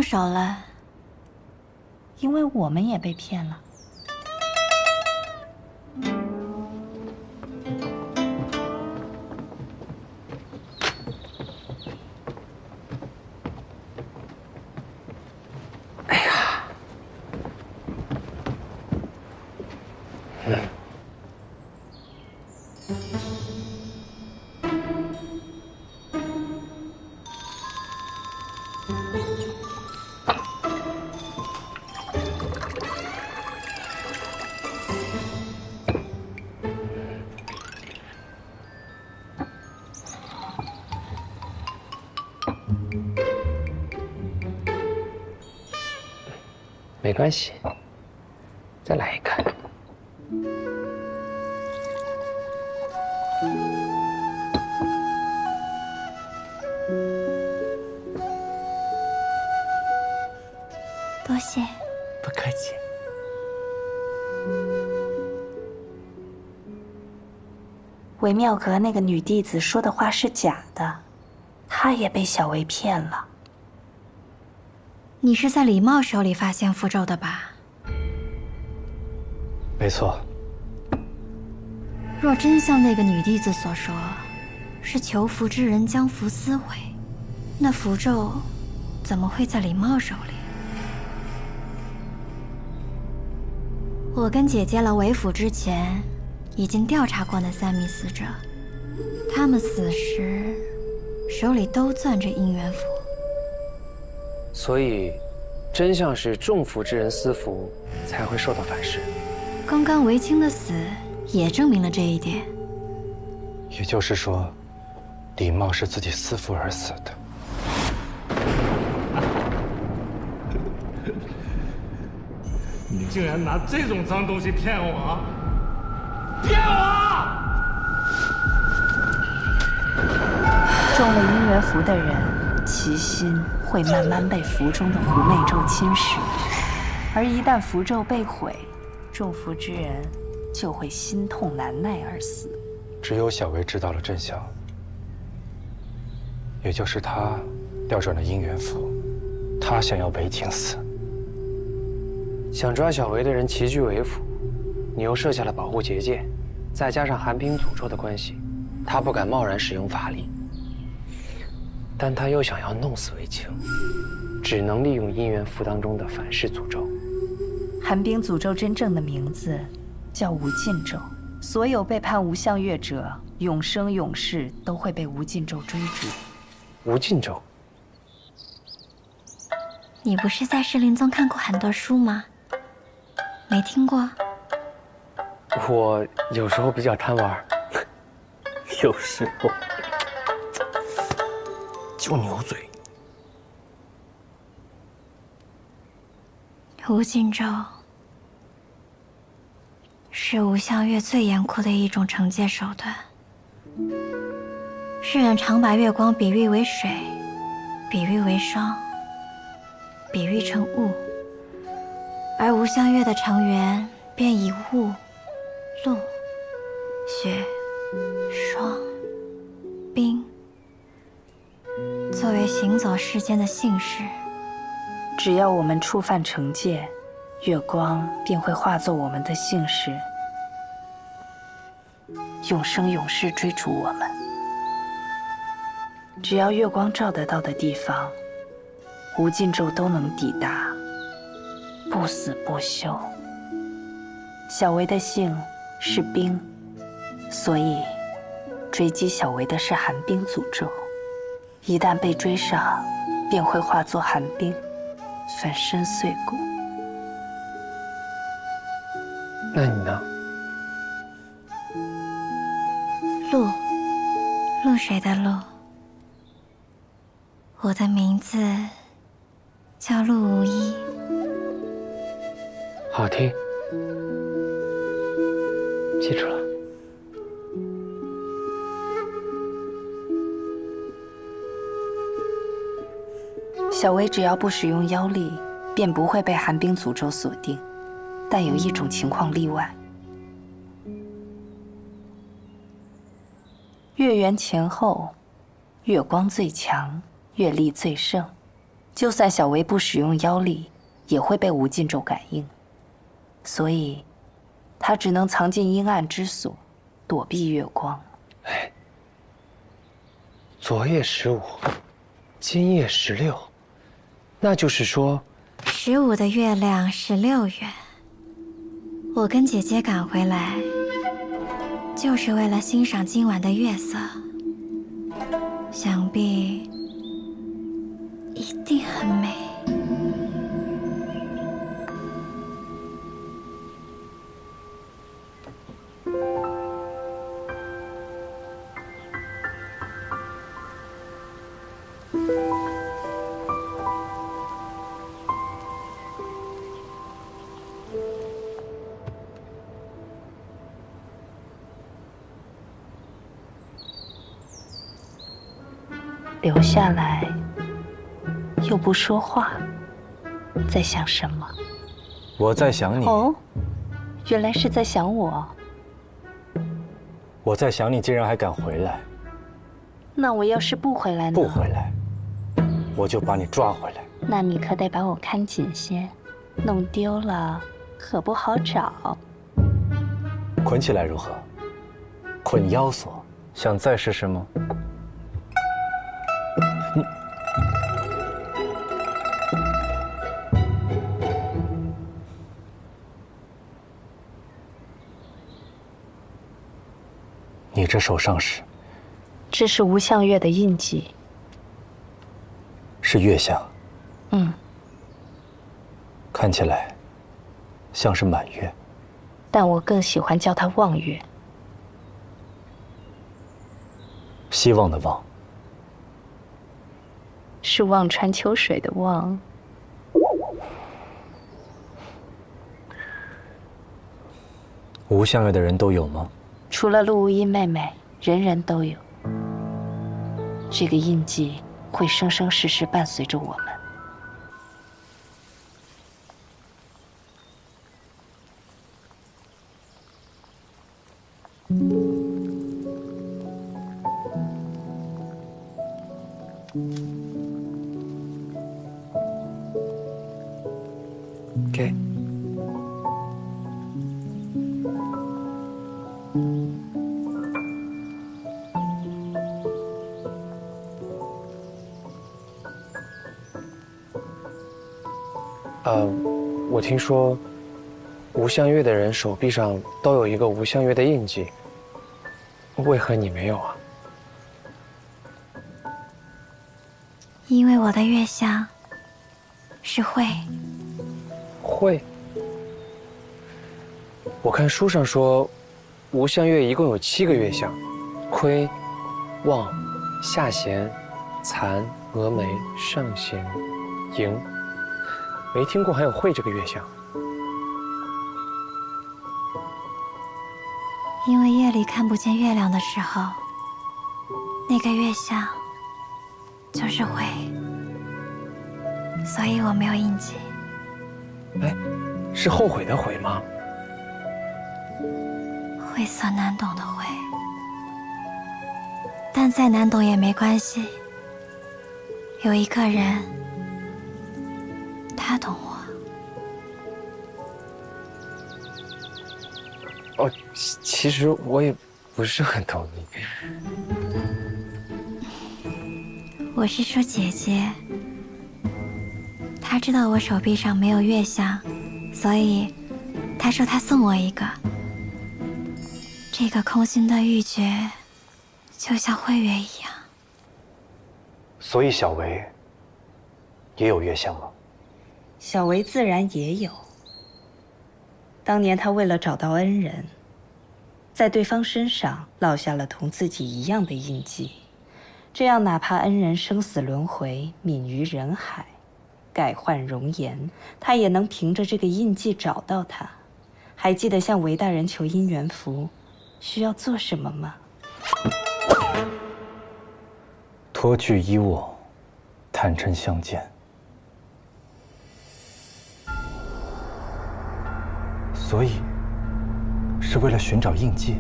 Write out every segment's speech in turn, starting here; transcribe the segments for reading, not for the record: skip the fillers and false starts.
手了，因为我们也被骗了。哎呀，没关系，再来一个。多谢。不客气。韦妙阁那个女弟子说的话是假的，她也被小维骗了。你是在李茂手里发现符咒的吧？没错。若真像那个女弟子所说，是求符之人将符撕毁，那符咒怎么会在李茂手里？我跟姐姐了韦府之前，已经调查过那3名死者，他们死时手里都攥着姻缘符。所以，真相是中符之人私符才会受到反噬。刚刚韦青的死也证明了这一点。也就是说，李茂是自己私符而死的。你竟然拿这种脏东西骗我！骗我！中了姻缘符的人，其心会慢慢被符中的狐媚咒侵蚀，而一旦符咒被毁，中符之人就会心痛难耐而死。只有小维知道了真相，也就是他调转了姻缘符，他想要韦青死。想抓小维的人齐聚韦府，你又设下了保护结界，再加上寒冰诅咒的关系，他不敢贸然使用法力。但他又想要弄死韦青，只能利用姻缘符当中的反噬诅咒。寒冰诅咒真正的名字叫无尽咒，所有背叛无相月者，永生永世都会被无尽咒追逐。无尽咒？你不是在士林宗看过很多书吗？没听过？我有时候比较贪玩，有时候就牛嘴。无尽咒是无相月最严酷的一种惩戒手段。世人常把月光比喻为水，比喻为霜，比喻成雾，而无相月的成员便以雾、露、雪、霜、冰作为行走世间的信使。只要我们触犯惩戒，月光便会化作我们的信使，永生永世追逐我们。只要月光照得到的地方，无尽咒都能抵达，不死不休。小维的姓是冰，所以追击小维的是寒冰诅咒。一旦被追上，便会化作寒冰，粉身碎骨。那你呢？露，露水的露。我的名字叫陆无一。好听，记住了。小维只要不使用妖力，便不会被寒冰诅咒锁定。但有一种情况例外：月圆前后，月光最强，月力最盛，就算小维不使用妖力，也会被无尽咒感应，所以，他只能藏进阴暗之所，躲避月光。哎，昨夜15，今夜16，那就是说，15的月亮16圆。我跟姐姐赶回来，就是为了欣赏今晚的月色。想必一定很美。留下来，又不说话，在想什么？我在想你。哦，原来是在想我。我在想你，竟然还敢回来。那我要是不回来呢？不回来，我就把你抓回来。那你可得把我看紧些，弄丢了可不好找。捆起来如何？捆妖索，想再试试吗？你这手上是？这是无相月的印记。是月相。嗯。看起来像是满月，但我更喜欢叫它望月。希望的望。是望穿秋水的望。无相月的人都有吗？除了陆无依妹妹，人人都有。这个印记会生生世世伴随着我们。给。我听说无相月的人手臂上都有一个无相月的印记，为何你没有啊？因为我的月相是慧。慧？我看书上说，无相月一共有7个月相：亏、望、下弦、残、峨眉、上弦、迎。没听过还有慧这个月相。因为夜里看不见月亮的时候，那个月相就是慧，所以我没有印记。哎，是后悔的悔吗？晦涩难懂的晦，但再难懂也没关系。有一个人，他懂我。哦，其实我也不是很懂你。我是说姐姐，她知道我手臂上没有月相，所以她说她送我一个。这个空心的玉珏，就像慧月一样。所以小维也有月相吗？小维自然也有。当年他为了找到恩人，在对方身上烙下了同自己一样的印记，这样哪怕恩人生死轮回，泯于人海，改换容颜，他也能凭着这个印记找到他。还记得向韦大人求姻缘符需要做什么吗？脱去衣卧，坦诚相见。所以，是为了寻找印记。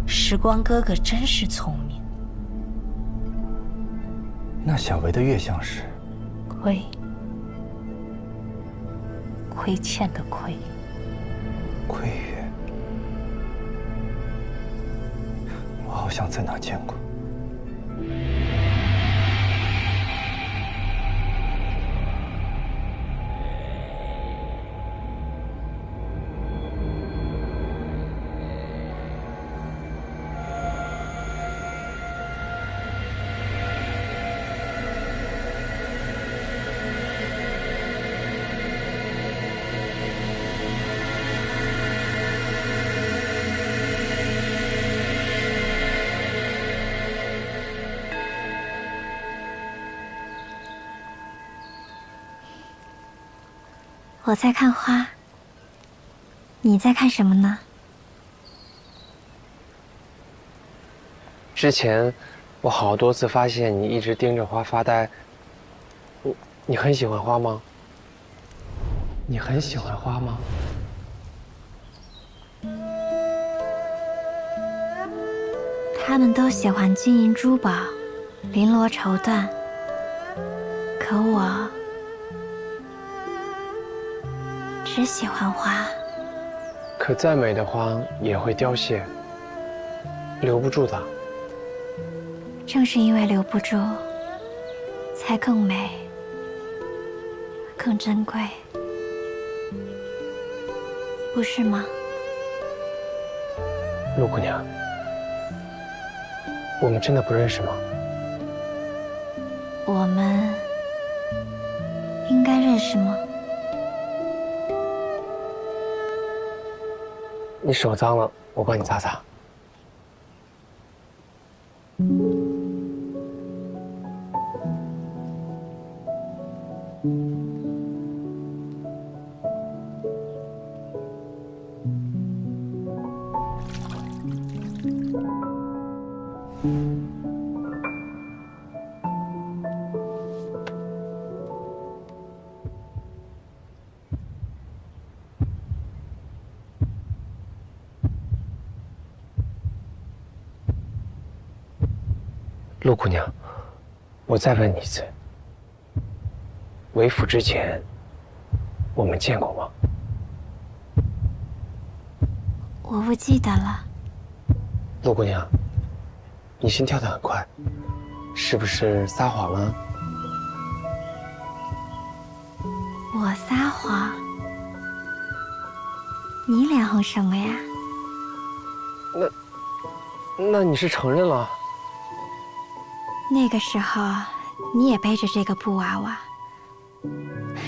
时光哥哥真是聪明。那小维的月相是？亏、亏欠的亏。窥月，我好像在哪见过。我在看花，你在看什么呢？之前我好多次发现你一直盯着花发呆。你很喜欢花吗？你很喜欢花吗？他们都喜欢金银珠宝、绫罗绸缎，可我只喜欢花。可再美的花也会凋谢，留不住的。正是因为留不住，才更美、更珍贵，不是吗？陆姑娘，我们真的不认识吗？我们应该认识吗？你手脏了，我帮你擦擦。陆姑娘，我再问你一次，为府之前，我们见过吗？我不记得了。陆姑娘，你心跳得很快，是不是撒谎了？我撒谎？你脸红什么呀？那你是承认了？那个时候，你也背着这个布娃娃，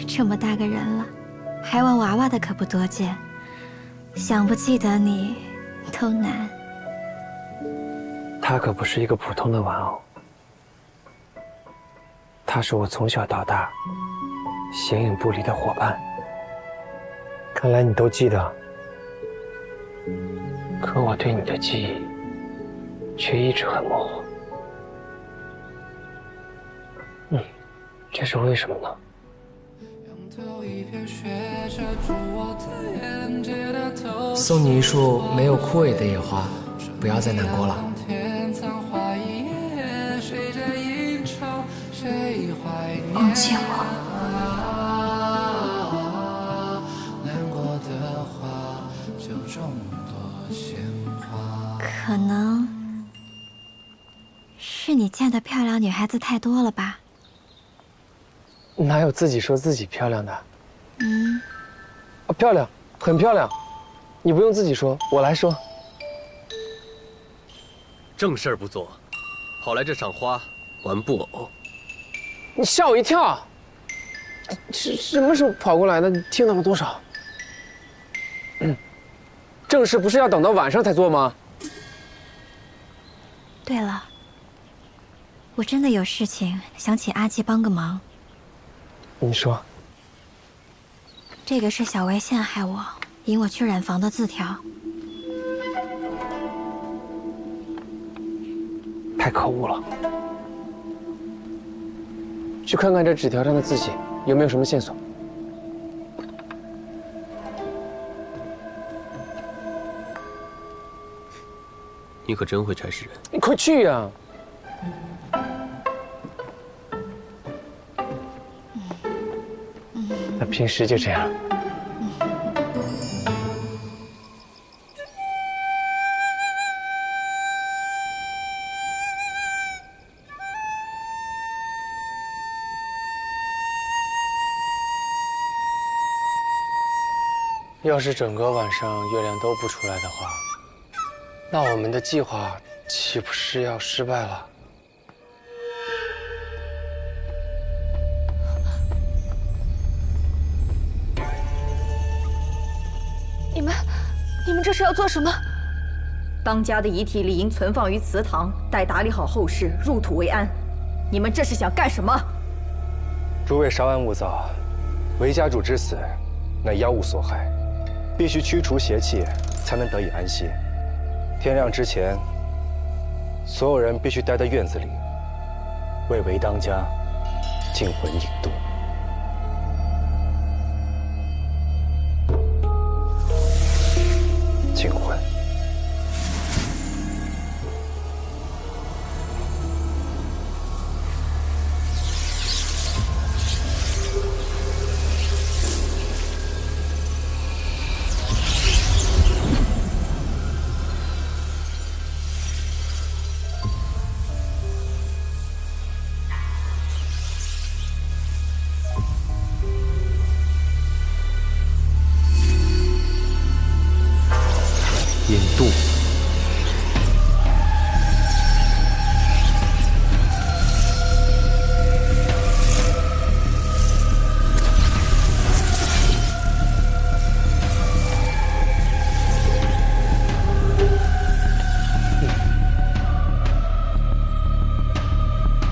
这么大个人了，还玩娃娃的可不多见，想不记得你都难。他可不是一个普通的玩偶，他是我从小到大形影不离的伙伴。看来你都记得，可我对你的记忆却一直很模糊。这是为什么呢？送你一束没有枯萎的野花，不要再难过了。忘记我。可能是你见的漂亮女孩子太多了吧？哪有自己说自己漂亮的？漂亮，很漂亮。你不用自己说，我来说。正事儿不做，跑来这赏花玩布偶。你吓我一跳！什么时候跑过来的？你听到了多少？正事不是要等到晚上才做吗？对了，我真的有事情想请阿基帮个忙。你说。这个是小薇陷害我，引我去染房的字条。太可恶了！去看看这纸条上的字迹，有没有什么线索？你可真会差事人！你快去呀！他平时就这样，要是整个晚上月亮都不出来的话，那我们的计划岂不是要失败了？你们这是要做什么？当家的遗体理应存放于祠堂，待打理好后事，入土为安。你们这是想干什么？诸位稍安勿躁，韦家主之死，乃妖物所害，必须驱除邪气，才能得以安息。天亮之前，所有人必须待在院子里，为韦当家净魂引渡。净魂。引渡。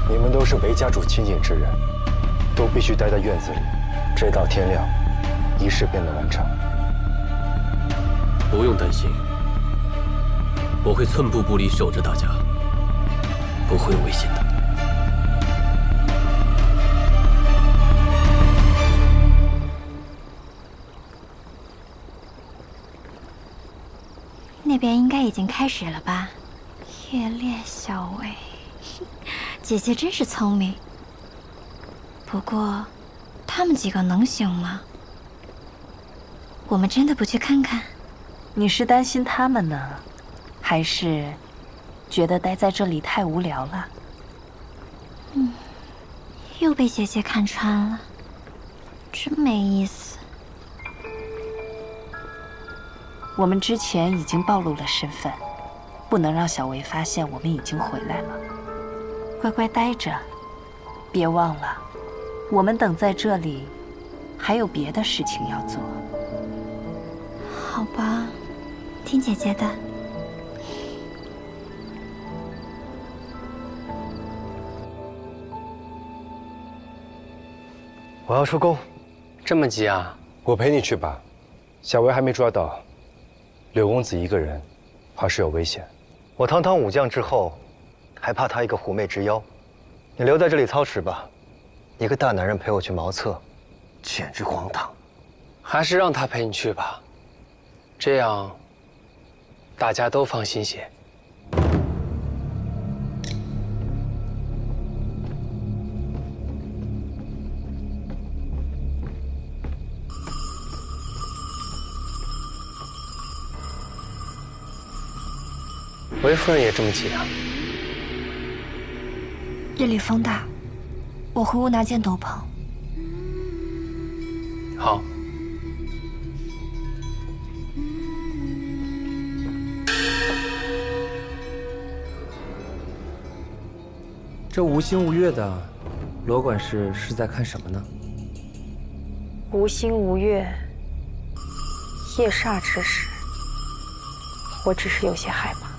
你们都是韦家主亲近之人，都必须待在院子里，直到天亮，仪式便能完成。不用担心，我会寸步不离守着大家，不会有危险的。那边应该已经开始了吧？夜猎小薇，姐姐真是聪明。不过，他们几个能行吗？我们真的不去看看？你是担心他们呢，还是觉得待在这里太无聊了？又被姐姐看穿了，真没意思。我们之前已经暴露了身份，不能让小薇发现我们已经回来了。乖乖待着，别忘了，我们等在这里，还有别的事情要做。好吧，听姐姐的。我要出宫，这么急啊？我陪你去吧，小薇还没抓到，柳公子一个人，怕是有危险。我堂堂武将之后，还怕他一个狐媚之妖？你留在这里操持吧，一个大男人陪我去茅厕，简直荒唐。还是让他陪你去吧，这样大家都放心些。韦夫人也这么急啊？夜里风大，我回屋拿件斗篷。好。这无星无月的，罗管事是在看什么呢？无星无月，夜煞之时，我只是有些害怕。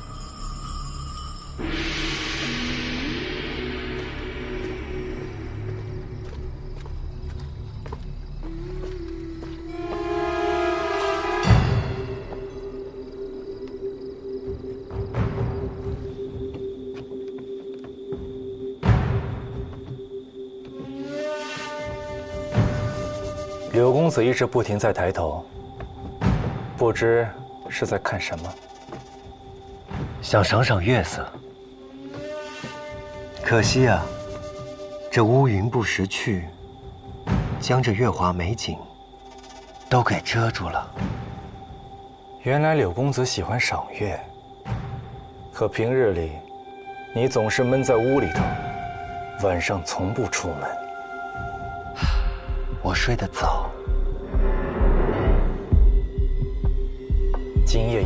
柳公子一直不停在抬头，不知是在看什么。想赏赏月色，可惜啊，这乌云不识去，将这月华美景都给遮住了。原来柳公子喜欢赏月，可平日里，你总是闷在屋里头，晚上从不出门。我睡得早，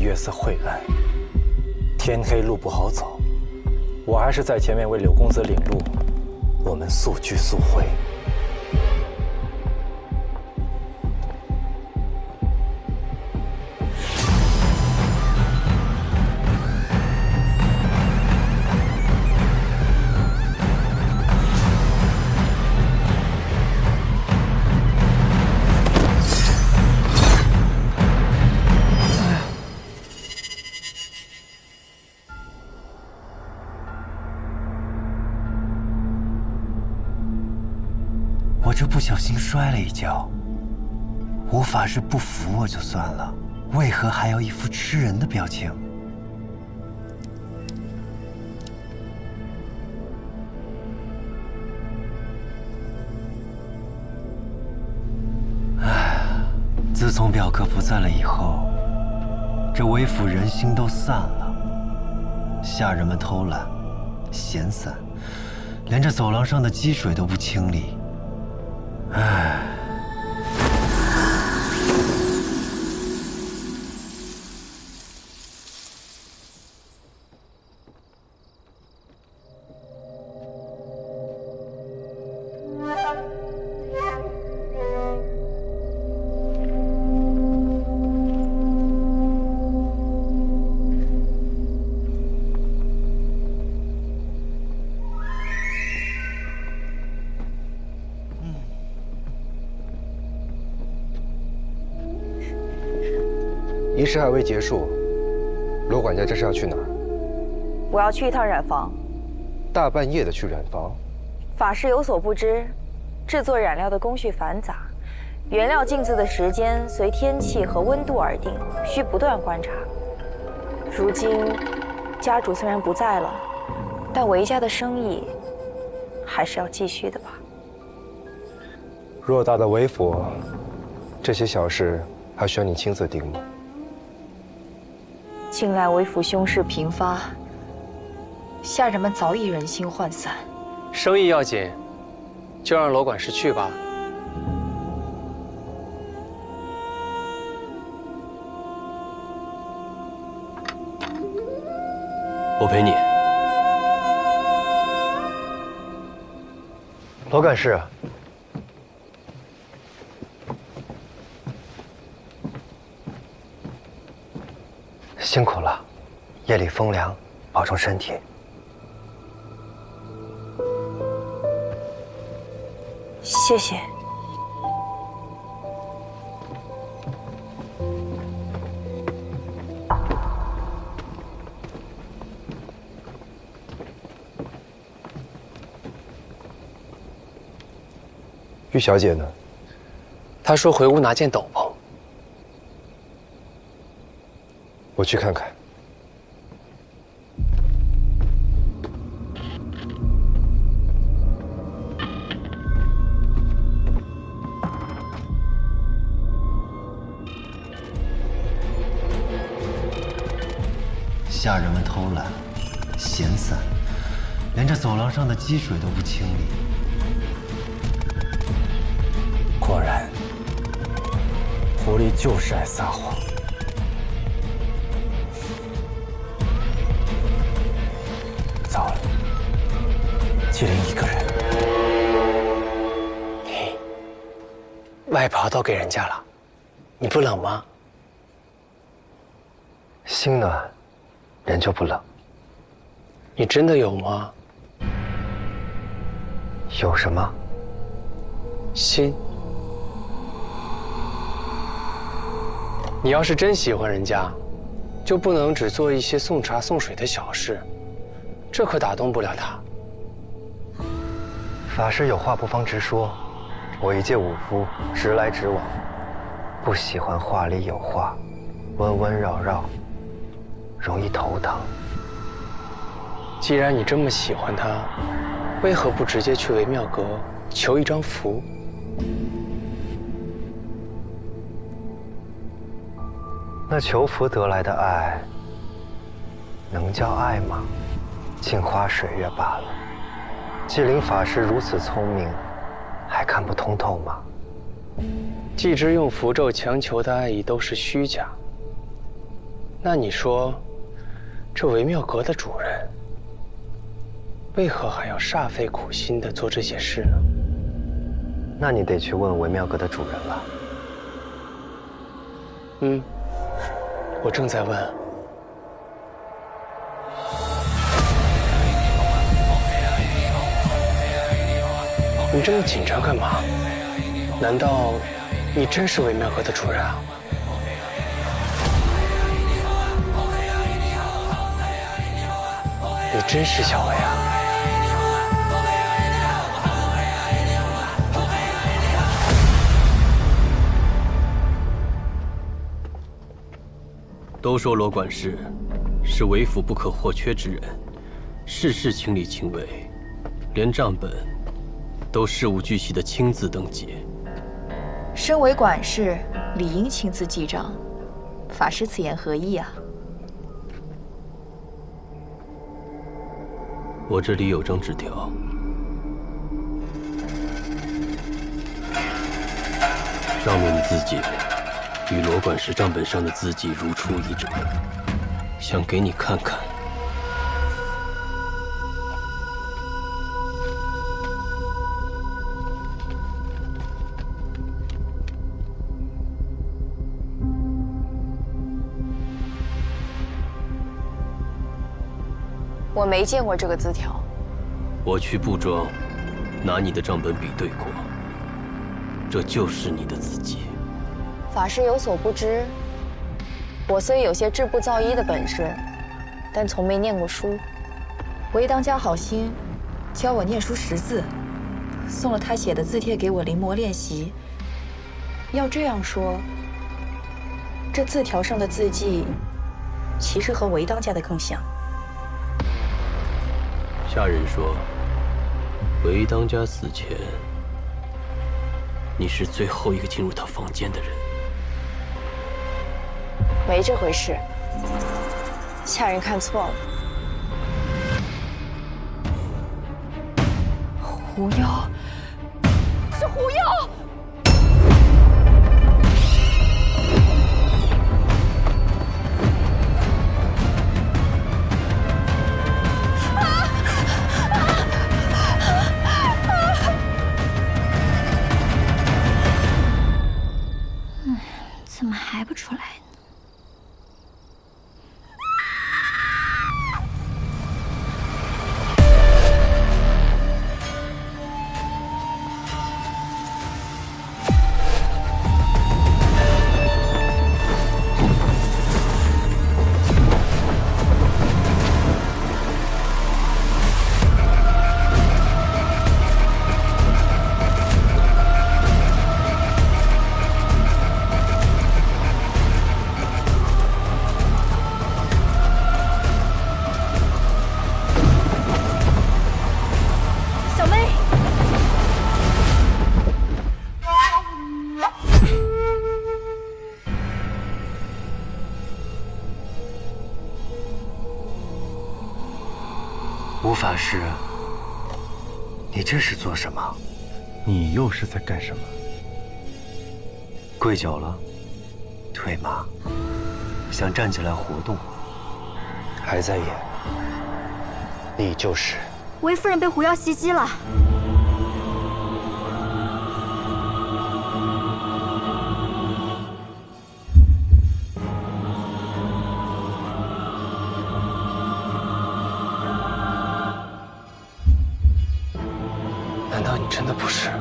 月色晦暗，天黑路不好走，我还是在前面为柳公子领路，我们速聚速回。我这不小心摔了一跤，吴法师不服我就算了，为何还要一副吃人的表情？唉，自从表哥不在了以后，这韦府人心都散了，下人们偷懒、闲散，连这走廊上的积水都不清理。唉，仪式还未结束，罗管家这是要去哪儿？我要去一趟染坊。大半夜的去染坊？法师有所不知，制作染料的工序繁杂，原料浸渍的时间随天气和温度而定，需不断观察。如今家主虽然不在了，但韦家的生意还是要继续的吧。偌大的韦府，这些小事还需要你亲自盯吗？近来韦府凶事频发，下人们早已人心涣散。生意要紧，就让罗管事去吧。我陪你。罗干事，辛苦了，夜里风凉，保重身体。谢谢。玉小姐呢？她说回屋拿件斗篷。我去看看。下人们偷懒、闲散，连这走廊上的积水都不清理。果然，狐狸就是爱撒谎。糟了，纪灵一个人。嘿，外袍都给人家了，你不冷吗？心暖，人就不冷。你真的有吗？有什么？心。你要是真喜欢人家，就不能只做一些送茶送水的小事，这可打动不了他。法师有话不妨直说，我一介武夫，直来直往，不喜欢话里有话，温温绕绕，容易头疼。既然你这么喜欢他，为何不直接去为妙阁求一张符？那求福得来的爱，能叫爱吗？镜花水月罢了。纪灵法师如此聪明，还看不通透吗？既知用符咒强求的爱意都是虚假，那你说，这维妙阁的主人为何还要煞费苦心地做这些事呢？那你得去问维妙阁的主人了。我正在问。你这么紧张干嘛？难道你真是维妙阁的主人啊？你真是小薇啊？都说罗管事是为府不可或缺之人，事事亲力亲为，连账本都事无巨细的亲自登记。身为管事，理应亲自记账。法师此言何意啊？我这里有张纸条，上面的字迹与罗管事账本上的字迹如出一辙，想给你看看。我没见过这个字条。我去布庄，拿你的账本比对过，这就是你的字迹。法师有所不知，我虽有些制布造衣的本事，但从没念过书。韦当家好心教我念书识字，送了他写的字帖给我临摹练习。要这样说，这字条上的字迹其实和韦当家的更像。下人说，韦当家死前，你是最后一个进入他房间的人。没这回事，下人看错了。狐妖，是狐妖！怎么还不出来呢？吴法师，你这是做什么？你又是在干什么？跪久了，腿麻，想站起来活动。还在演，你就是。韦夫人被狐妖袭击了。难道你真的不是？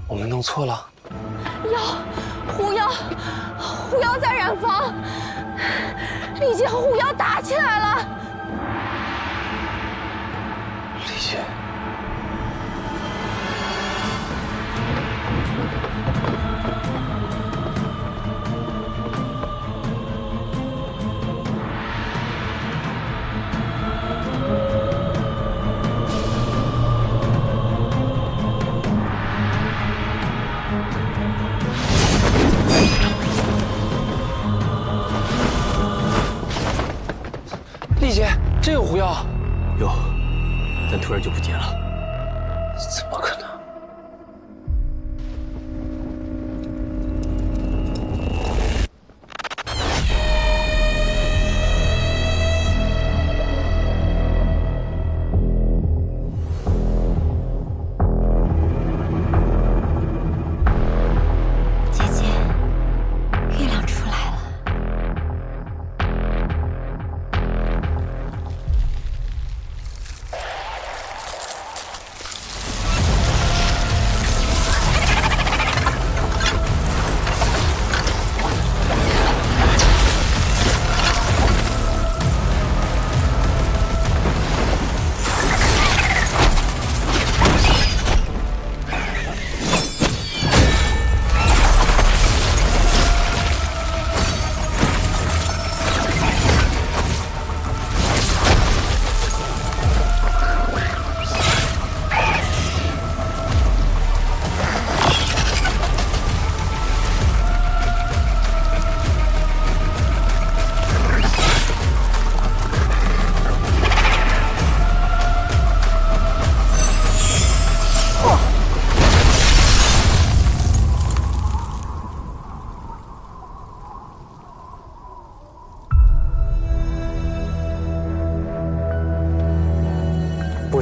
我们弄错了？狐妖在染坊，丽姐和狐妖打起来了。丽姐，丽姐，真有狐妖？有，但突然就不见了。怎么可能？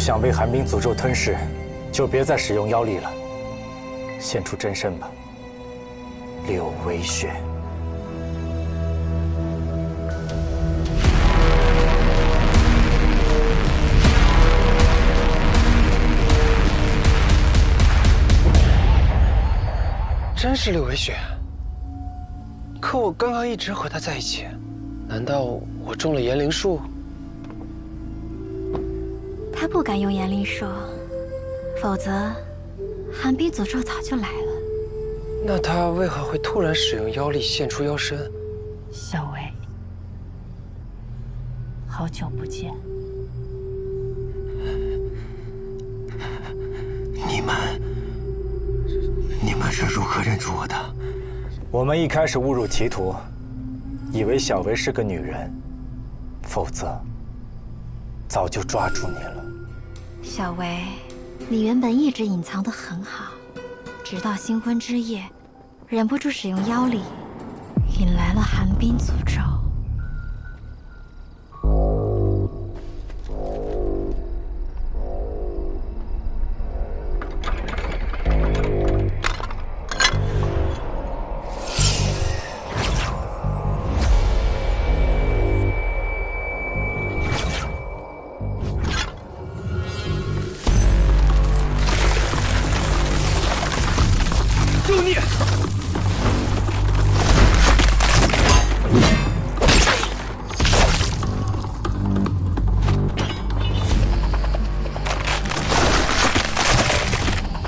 想被寒冰诅咒吞噬，就别再使用妖力了，现出真身吧，柳微雪。真是柳微雪。可我刚刚一直和他在一起，难道我中了炎灵术？他不敢用炎灵术，否则寒冰诅咒早就来了。那他为何会突然使用妖力现出妖身？小薇，好久不见。你们是如何认出我的？我们一开始误入歧途，以为小薇是个女人，否则早就抓住你了。小薇，你原本一直隐藏得很好，直到新婚之夜，忍不住使用妖力，引来了寒冰诅咒。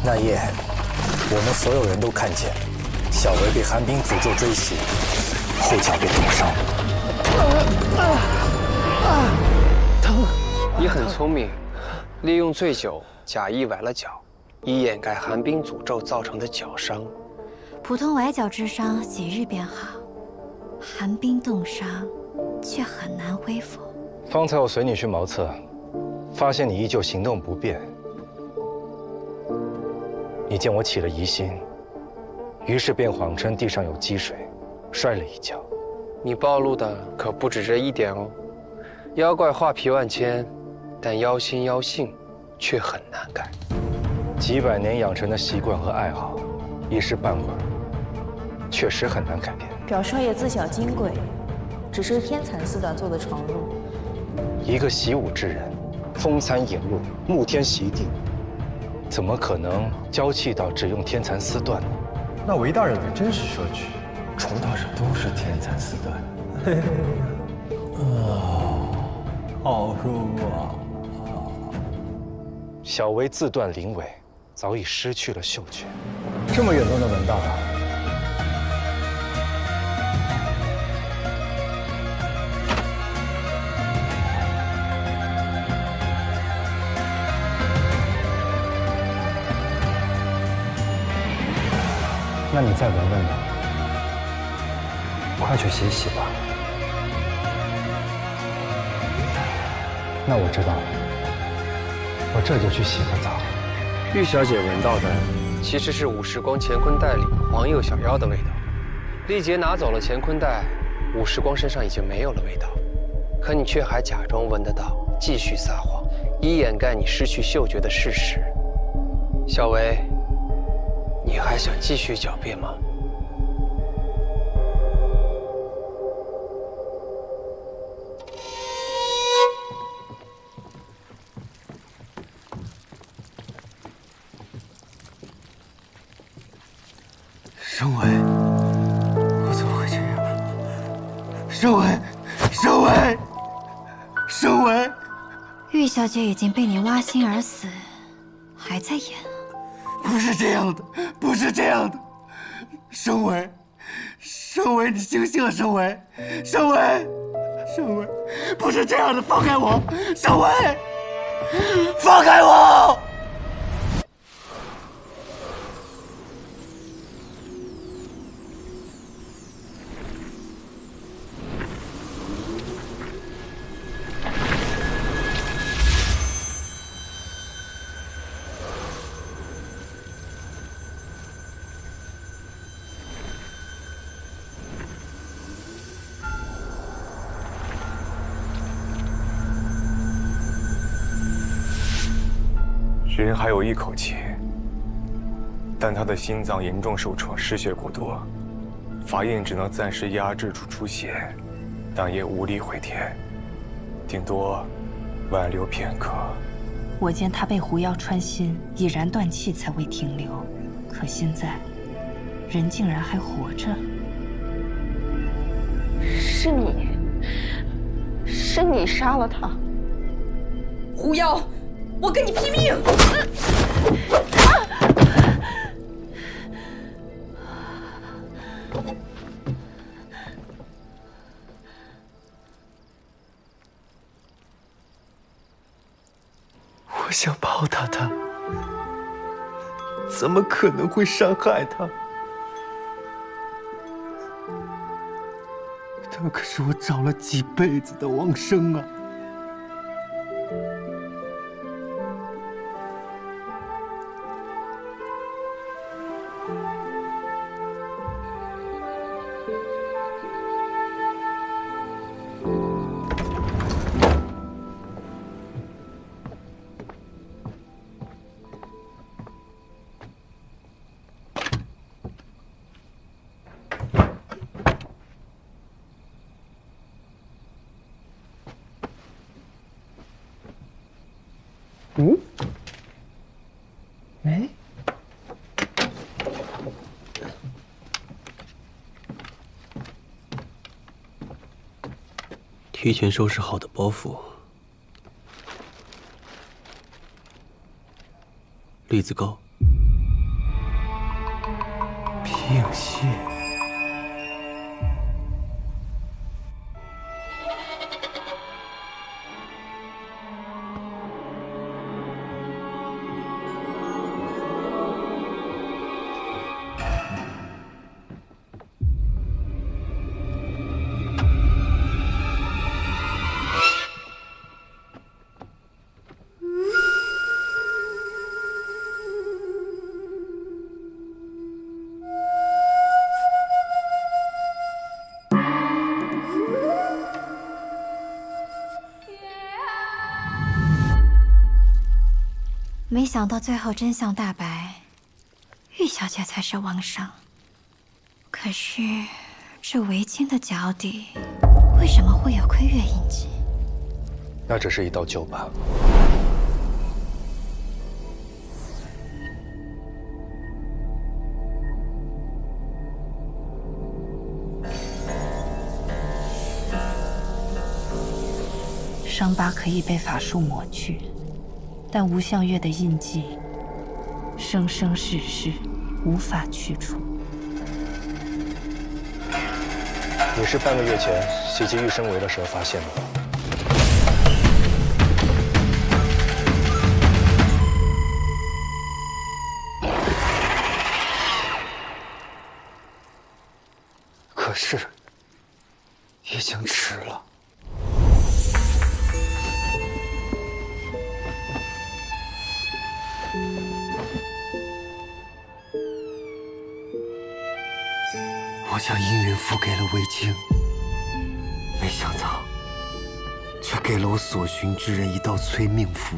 那夜，我们所有人都看见小薇被寒冰诅咒追袭，后脚被冻伤。疼！你很聪明，利用醉酒假意崴了脚，以掩盖寒冰诅咒造成的脚伤。普通崴脚之伤几日便好，寒冰冻伤却很难恢复。方才我随你去茅厕，发现你依旧行动不便。你见我起了疑心，于是便谎称地上有积水，摔了一跤。你暴露的可不止这一点哦。妖怪画皮万千，但妖心妖性却很难改。几百年养成的习惯和爱好，一时半会儿确实很难改变。表少爷自小金贵，只是天蚕四段做的闯入。一个习武之人，风餐引路，沐天席地，怎么可能娇气到只用天蚕丝缎呢？那韦大人可真是奢侈，床榻上都是天蚕丝缎。好舒服啊！小薇自断灵尾，早已失去了嗅觉。这么远都能闻到啊！那你再闻闻吧，快去洗洗吧。那我知道了，我这就去洗个澡。玉小姐闻到的其实是武时光乾坤袋里黄釉小妖的味道。丽杰拿走了乾坤袋，武时光身上已经没有了味道，可你却还假装闻得到，继续撒谎，以掩盖你失去嗅觉的事实。小薇，你还想继续狡辩吗？盛伟，我怎么会这样？盛伟，盛伟，盛伟！玉小姐已经被你挖心而死，还在演？不是这样的，不是这样的，盛伟，盛伟，你醒醒啊，盛伟，盛伟，盛伟，不是这样的，放开我，盛伟，放开我！人还有一口气，但他的心脏严重受创，失血过多，法医只能暂时压制住出血，但也无力回天，顶多挽留片刻。我见他被狐妖穿心，已然断气，才未停留。可现在，人竟然还活着。是你杀了他，狐妖！我跟你拼命！我想报答他，怎么可能会伤害他？他可是我找了几辈子的王生啊！哎，提前收拾好的包袱，栗子糕，平息。没想到最后真相大白，玉小姐才是王生。可是这围巾的脚底为什么会有窥月印记？那只是一道旧疤。伤疤可以被法术抹去，但吴相月的印记，生生世世无法去除。你是半个月前袭击玉生围的时候发现的。可是，已经迟了。我将姻缘付给了魏青，没想到，却给了我所寻之人一道催命符。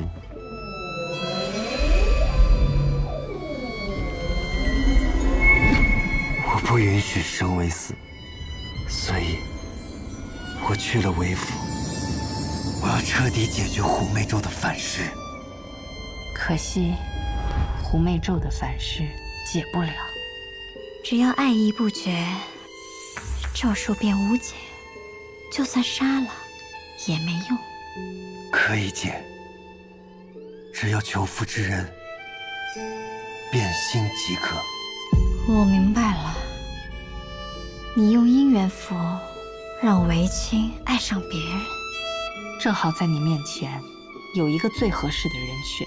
我不允许生为死，所以，我去了韦府。我要彻底解决狐媚咒的反噬。可惜，狐媚咒的反噬解不了。只要爱意不绝，咒术便无解。就算杀了，也没用。可以解，只要求夫之人变心即可。我明白了，你用姻缘符让韦青爱上别人，正好在你面前有一个最合适的人选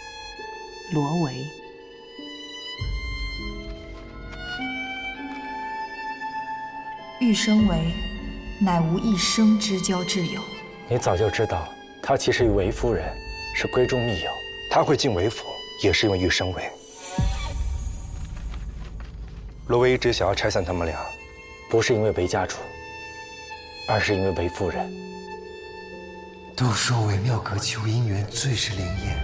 ——罗维。玉生为，乃无一生之交挚友。你早就知道，他其实与韦夫人是闺中密友，他会进韦府，也是因为玉生为。罗维一直想要拆散他们俩，不是因为韦家主，而是因为韦夫人。都说韦妙阁求姻缘最是灵验，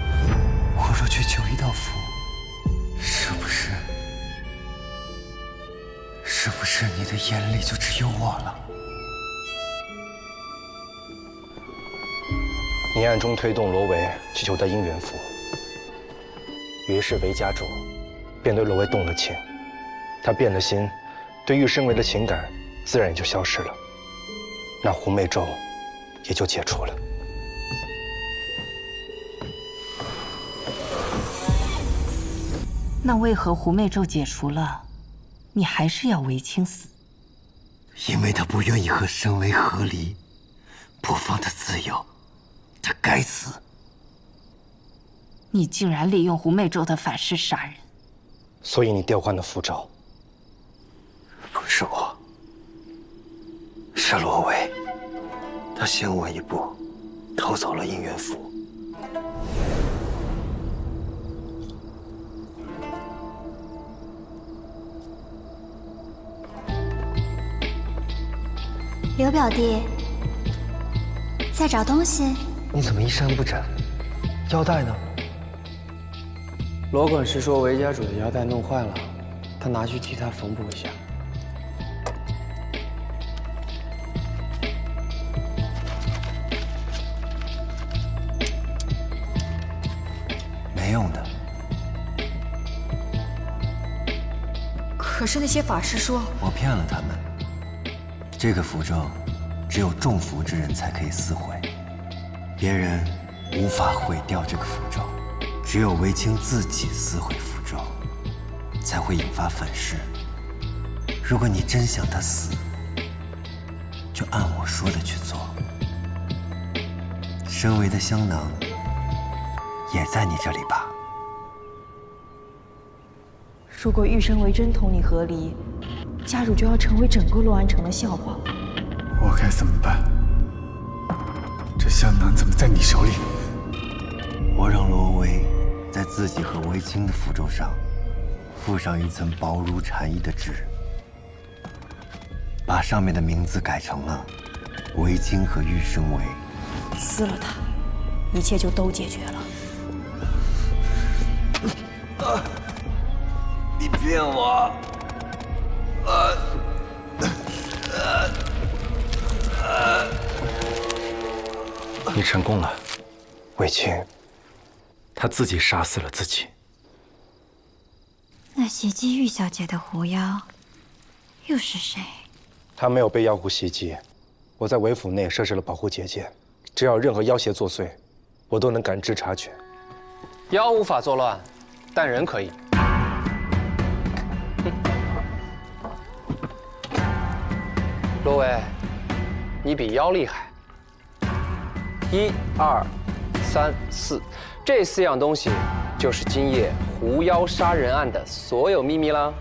我若去求一道符，是不是你的眼里就只有我了？你暗中推动罗维去求得姻缘符，于是韦家主便对罗维动了情，他变了心，对玉生为的情感自然也就消失了，那狐媚咒也就解除了。那为何狐媚咒解除了，你还是要韦青死？因为他不愿意和申维和离，不放他自由，他该死。你竟然利用狐媚咒的反噬杀人，所以你调换了符咒。不是我，是罗维，他先我一步，偷走了姻缘符。刘表弟，在找东西？你怎么衣衫不整？腰带呢？罗管事说韦家主的腰带弄坏了，他拿去替他缝补一下。没用的。可是那些法师说，我骗了他们。这个符咒，只有中符之人才可以撕毁，别人无法毁掉这个符咒，只有韦青自己撕毁符咒，才会引发粉饰。如果你真想他死，就按我说的去做。申维的香囊也在你这里吧？如果玉生为真同你和离，家主就要成为整个洛安城的笑话。我该怎么办？这香囊怎么在你手里？我让罗维在自己和韦青的符咒上附上一层薄如蝉翼的纸，把上面的名字改成了韦青和玉生维。撕了它，一切就都解决了。你骗我！你成功了，韦青。他自己杀死了自己。那袭击玉小姐的狐妖又是谁？他没有被妖狐袭击，我在韦府内设置了保护结界，只要有任何妖邪作祟，我都能感知察觉。妖无法作乱，但人可以。罗维，你比妖厉害。1、2、3、4，这4样东西就是今夜狐妖杀人案的所有秘密啦。